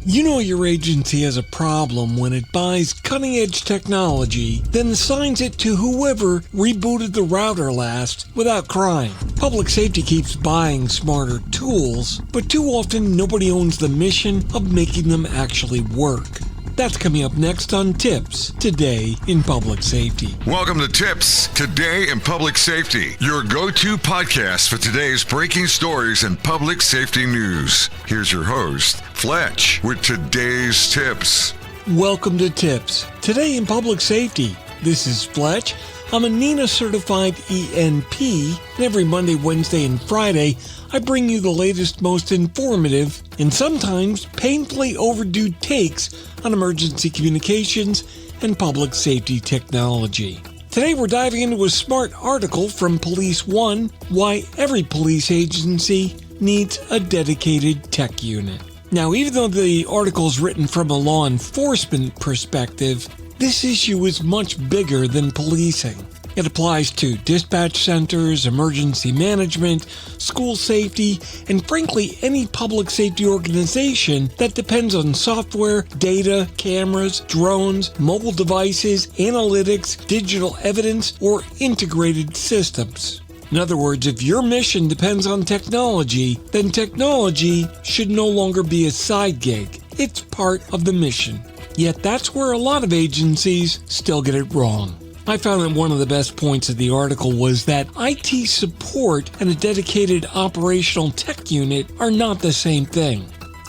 You know your agency has a problem when it buys cutting-edge technology, then assigns it to whoever rebooted the router last without crying. Public safety keeps buying smarter tools, but too often nobody owns the mission of making them actually work. That's coming up next on TiPS, Today in Public Safety. Welcome to TiPS, Today in Public Safety, your go-to podcast for today's breaking stories and public safety news. Here's your host, Fletch, with today's tips. Welcome to TiPS, Today in Public Safety. This is Fletch. I'm a NENA-certified ENP, and every Monday, Wednesday, and Friday, I bring you the latest, most informative, and sometimes painfully overdue takes on emergency communications and public safety technology. Today we're diving into a smart article from Police One, Why Every Police Agency Needs a Dedicated Tech Unit. Now, even though the article is written from a law enforcement perspective, this issue is much bigger than policing. It applies to dispatch centers, emergency management, school safety, and frankly, any public safety organization that depends on software, data, cameras, drones, mobile devices, analytics, digital evidence, or integrated systems. In other words, if your mission depends on technology, then technology should no longer be a side gig. It's part of the mission. Yet that's where a lot of agencies still get it wrong. I found that one of the best points of the article was that IT support and a dedicated operational tech unit are not the same thing.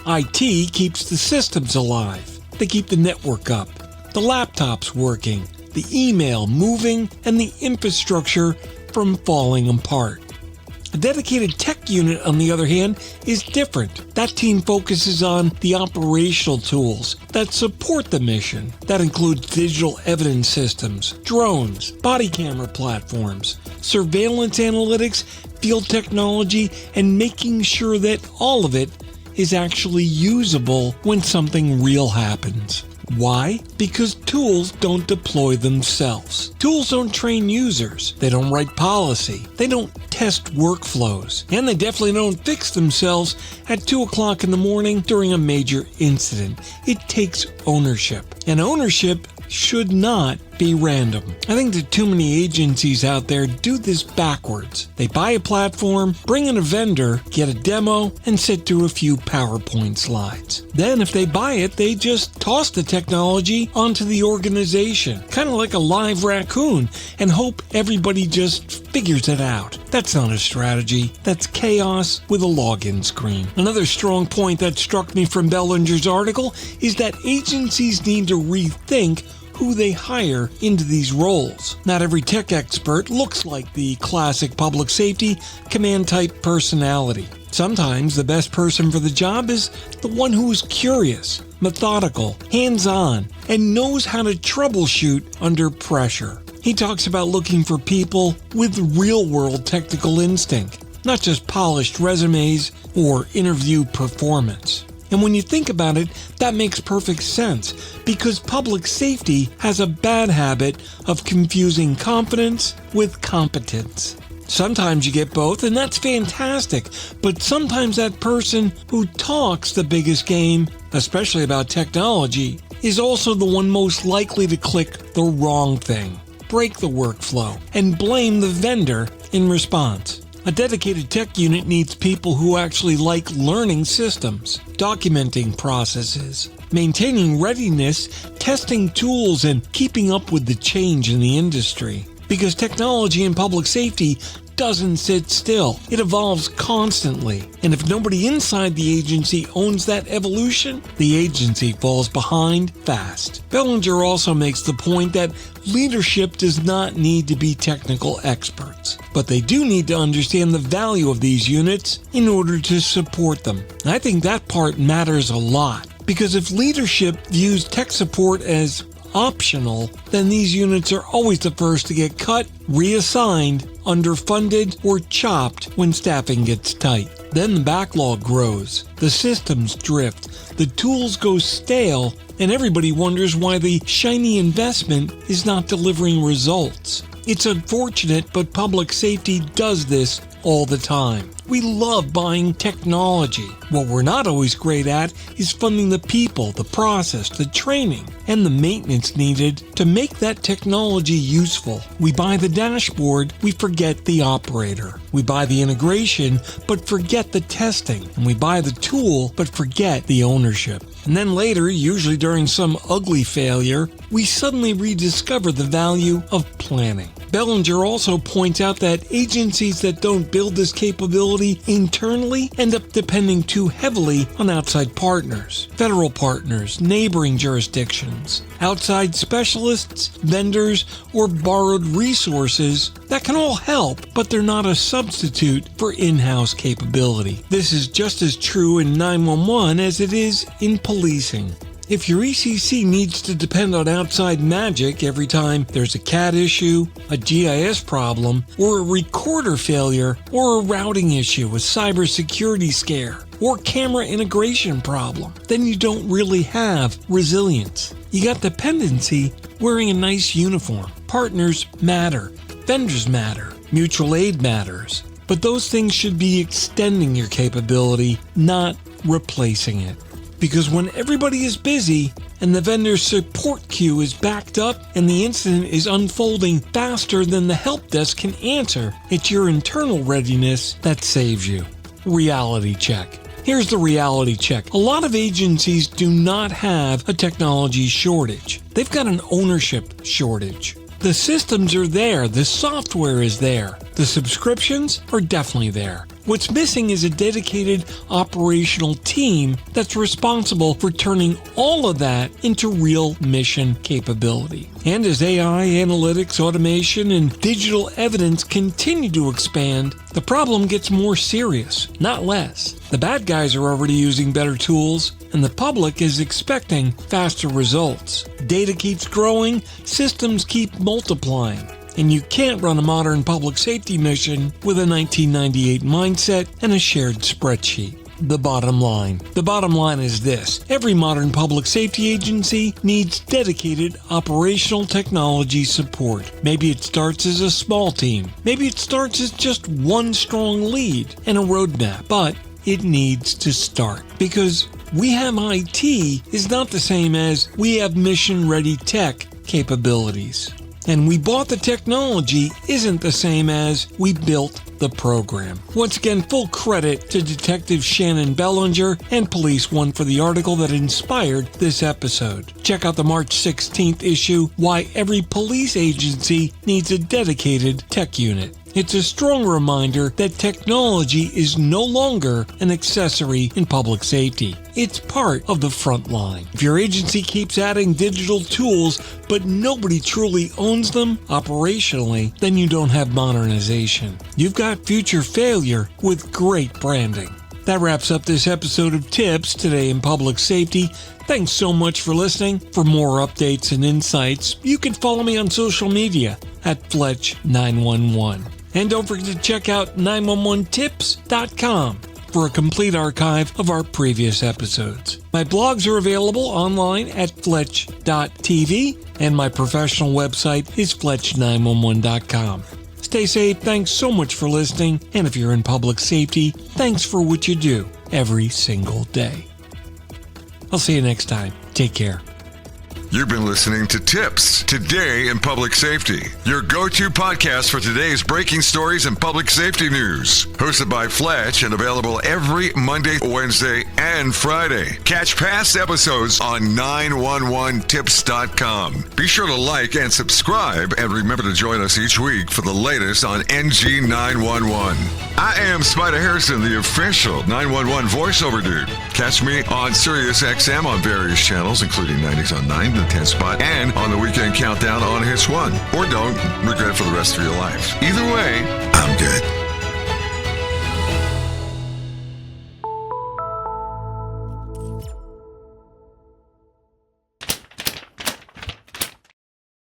IT keeps the systems alive. They keep the network up, the laptops working, the email moving, and the infrastructure from falling apart. A dedicated tech unit, on the other hand, is different. That team focuses on the operational tools that support the mission. That includes digital evidence systems, drones, body camera platforms, surveillance analytics, field technology, and making sure that all of it is actually usable when something real happens. Why? Because tools don't deploy themselves. Tools don't train users. They don't write policy. They don't test workflows. And they definitely don't fix themselves at 2 o'clock in the morning during a major incident. It takes ownership. And ownership should not be random. I think that too many agencies out there do this backwards. They buy a platform, bring in a vendor, get a demo, and sit through a few PowerPoint slides. Then if they buy it, they just toss the technology onto the organization, kind of like a live raccoon, and hope everybody just figures it out. That's not a strategy. That's chaos with a login screen. Another strong point that struck me from Belanger's article is that agencies need to rethink who they hire into these roles. Not every tech expert looks like the classic public safety command type personality. Sometimes the best person for the job is the one who is curious, methodical, hands-on, and knows how to troubleshoot under pressure. He talks about looking for people with real-world technical instinct, not just polished resumes or interview performance. And when you think about it, that makes perfect sense, because public safety has a bad habit of confusing confidence with competence. Sometimes you get both, and that's fantastic, but sometimes that person who talks the biggest game, especially about technology, is also the one most likely to click the wrong thing, break the workflow, and blame the vendor in response. A dedicated tech unit needs people who actually like learning systems, documenting processes, maintaining readiness, testing tools, and keeping up with the change in the industry. Because technology in public safety doesn't sit still. It evolves constantly. And if nobody inside the agency owns that evolution, the agency falls behind fast. Belanger also makes the point that leadership does not need to be technical experts, but they do need to understand the value of these units in order to support them. And I think that part matters a lot, because if leadership views tech support as optional, then these units are always the first to get cut, reassigned, underfunded, or chopped when staffing gets tight. Then the backlog grows, the systems drift, the tools go stale, and everybody wonders why the shiny investment is not delivering results. It's unfortunate, but public safety does this all the time. We love buying technology. What we're not always great at is funding the people, the process, the training, and the maintenance needed to make that technology useful. We buy the dashboard, we forget the operator. We buy the integration, but forget the testing. And we buy the tool, but forget the ownership. And then later, usually during some ugly failure, we suddenly rediscover the value of planning. Belanger also points out that agencies that don't build this capability internally end up depending too heavily on outside partners, federal partners, neighboring jurisdictions, outside specialists, vendors, or borrowed resources that can all help, but they're not a substitute for in-house capability. This is just as true in 911 as it is in policing. If your ECC needs to depend on outside magic every time there's a CAD issue, a GIS problem, or a recorder failure, or a routing issue, a cybersecurity scare, or camera integration problem, then you don't really have resilience. You got dependency wearing a nice uniform. Partners matter. Vendors matter. Mutual aid matters. But those things should be extending your capability, not replacing it. Because when everybody is busy and the vendor's support queue is backed up and the incident is unfolding faster than the help desk can answer, it's your internal readiness that saves you. Reality check. Here's the reality check. A lot of agencies do not have a technology shortage. They've got an ownership shortage. The systems are there, the software is there, the subscriptions are definitely there. What's missing is a dedicated operational team that's responsible for turning all of that into real mission capability. And as AI, analytics, automation, and digital evidence continue to expand, the problem gets more serious, not less. The bad guys are already using better tools, and the public is expecting faster results. Data keeps growing, systems keep multiplying. And you can't run a modern public safety mission with a 1998 mindset and a shared spreadsheet. The bottom line is this. Every modern public safety agency needs dedicated operational technology support. Maybe it starts as a small team. Maybe it starts as just one strong lead and a roadmap. But it needs to start. Because we have IT is not the same as we have mission-ready tech capabilities. And we bought the technology isn't the same as we built the program. Once again, full credit to Detective Shannon Belanger and Police One for the article that inspired this episode. Check out the March 16th issue, Why Every Police Agency Needs a Dedicated Tech Unit. It's a strong reminder that technology is no longer an accessory in public safety. It's part of the front line. If your agency keeps adding digital tools, but nobody truly owns them operationally, then you don't have modernization. You've got future failure with great branding. That wraps up this episode of TiPS Today in Public Safety. Thanks so much for listening. For more updates and insights, you can follow me on social media at Fletch911. And don't forget to check out 911tips.com for a complete archive of our previous episodes. My blogs are available online at Fletch.tv, and my professional website is Fletch911.com. Stay safe, thanks so much for listening, and if you're in public safety, thanks for what you do every single day. I'll see you next time. Take care. You've been listening to TiPS Today in Public Safety, your go-to podcast for today's breaking stories and public safety news. Hosted by Fletch and available every Monday, Wednesday, and Friday. Catch past episodes on 911tips.com. Be sure to like and subscribe, and remember to join us each week for the latest on NG 911. I am Spider Harrison, the official 911 voiceover dude. Catch me on SiriusXM on various channels, including 90s on 9, the 10th spot, and on the Weekend Countdown on Hits 1. Or don't regret it for the rest of your life. Either way, I'm good.